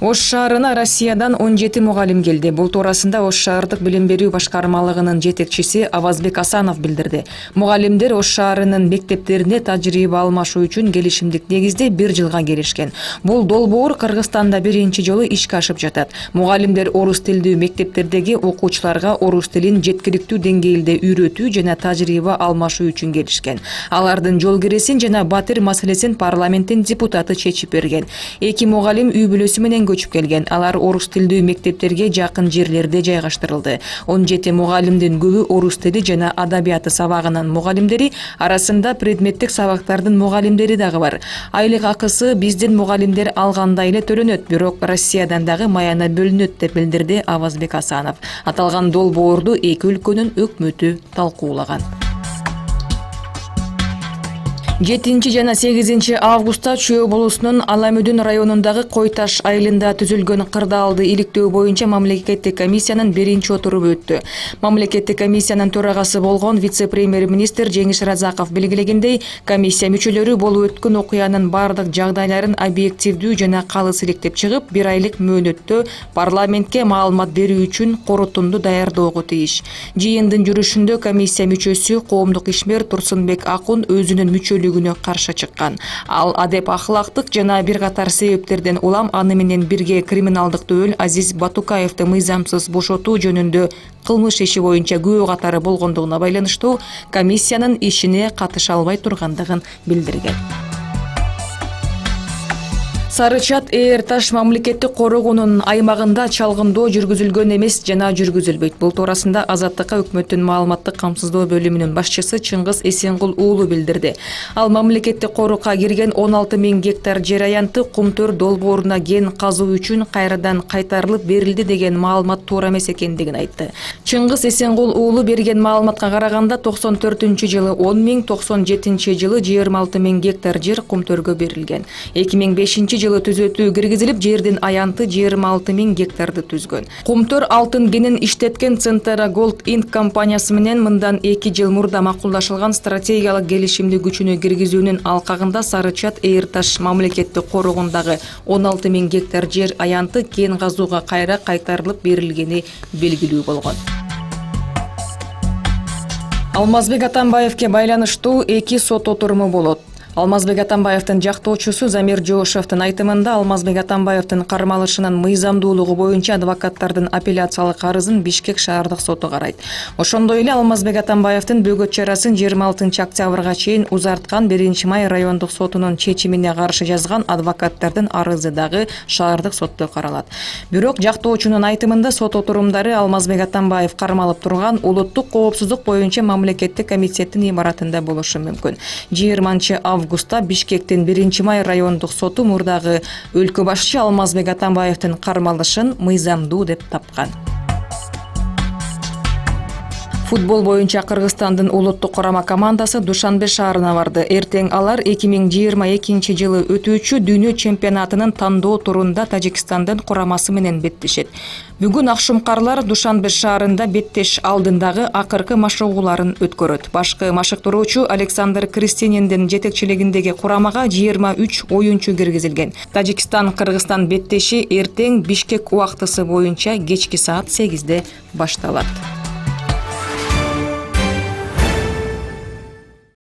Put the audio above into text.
Ош шаарына Россиядан 17 мугалим келди. Бул туурасында Ош шаардык билим берүү башкармалыгынын жетекчиси Авазбек Асанов билдирди. Мугалимдер Ош шаарынын мектептерине тажрыйба алмашуу үчүн келишимдик негизде 1 жылга келишкен. Бул долбоор Кыргызстанда биринчи жолу ишке ашып жатат. Мугалимдер орус тилдүү мектептердеги окуучуларга орус тилин жеткиликтүү деңгээлде үйрөтүү жана тажрыйба алмашуу үчүн келишкен. Алардын жол киресин жана батир маселесин парламенттин депутаты чечип берген. 2 мугалим үй бүлөсү менен көчүп келген. Алар орус тилдүү мектептерге жакын жерлерде жайгаштырылды. 17 мугалимдин көбү орус тили жана адабияты сабагынын мугалимдери, арасында предметтик сабактардын мугалимдери дагы бар. Айлык акысы биздин мугалимдер алгандай эле төлөнөт, бирок Россиядан дагы маяна бөлүнөт деп билдирди Авазбек Асанов. Аталган долбоорду эки өлкөнүн өкмөтү талкуулаган. 7 жана 8 августта Чүй болусунун Аламүдүн районундагы Койташ айылында түзүлгөн кырдаалды иликтөө боюнча мамлекеттик комиссиянын биринчи отурубу өттү. Мамлекеттик комиссиянын төрагасы болгон вице-премьер-министр Жеңиш Разаков белгилегендей, комиссия мүчөлөрү болуп өткөн окуянын бардык жагдайларын объективдүү жана калыс иликтеп чыгып, 1 айлык мөөнөттө парламентке маалымат берүү үчүн корутунду даярдоого тийиш. Жыйындын жүрүшүндө комиссия мүчөсү коомдук ишмер Турсунбек Акун өзүнүн мүчөлүгү каршы чыккан. Ал адеп ахлактык жана бир катар себептерден улам аны менен бирге криминалдык дөөл Азиз Батукаевди мыйзамсыз бошотуу жөнүндө кылмыш иши боюнча күбө катары болгондугуна байланыштуу комиссиянын ишине катыша албай тургандыгын билдирген. Сары Чат Эйр Таш мамлекеттик коргоонун аймагында чалгындоо жүргүзүлгөн эмес жана жүргүзүлбөйт. Бул туурасында Азаттыкка өкмөттүн маалыматтык камсыздоо бөлүмүнүн башчысы Чыңгыз Эсенгул уулу билдирди. Ал мамлекеттик корукка кирген 16 000 гектар жер аянты Кумтөр долбооруна ген казуу үчүн кайрадан кайтарылып берилди деген маалымат туура эмес экендигин айтты. Чыңгыз Эсенгул уулу берген маалыматка караганда 94-жылы 10 000, 97-жылы 26 000 гектар жер Кумтөргө берилген. 2005 жылы түзөтүү киргизилип, жердин аянты 26 000 гектарды түзгөн. Кумтөр алтын кенин иштеткен Центера Gold Inc компаниясы менен мындан 2 жыл мурда макулдашылган стратегиялык келишимди күчүнө киргизүүнүн алкагында Сары Чат Эйр Таш мамлекеттик коргоонундагы 16 000 гектар жер аянты кен казууга кайра кайтарылып берилгени белгилүү болгон. Алмазбек Атамбаевке байланыштуу 2 сот отуруму болот. Алмазбек Атамбаевдин жактоочусу Замир Жоошевдун айтымында Алмазбек Атамбаевдин кармалышынын мыйзамдуулугу боюнча адвокаттардын апелляциялык арызын Бишкек шаардык соту карайт. Ошондой эле Алмазбек Атамбаевдин бөгөт чарасын 26 октябрга чейин узарткан 1 май райондук сотунун чечимине каршы жазган адвокаттардын арызы дагы шаардык сотто каралат. Бирок жактоочунун айтымында сот отурумдары Алмазбек Атамбаев кармалып турган улуттук коопсуздук боюнча мамлекеттик комитеттин имаратында болушу мүмкүн. 20 августта Бишкектин 1 май райондук соту мурдагы өлкө башчы Алмазбек Атамбаевдин кармалышын мыйзамдуу деп тапкан. Футбол боюнча Кыргызстандын улуттук курама командасы Душанбе шаарына барды. Эртең алар 2022 жылы өтүүчү дүйнө чемпионатынын тандоо турунда Тажикстандын курамасы менен беттешет. Бүгүн акшумкарлар Душанбе шаарында беттеш алдындагы акыркы машыгууларын өткөрөт. Башкы машыктыруучу Александр Кристининдин жетекчилигиндеги курамага 23 оюнчу киргизилген. Тажикстан-Кыргызстан беттеши эртең Бишкек убактысы боюнча кечки саат 8-де башталат.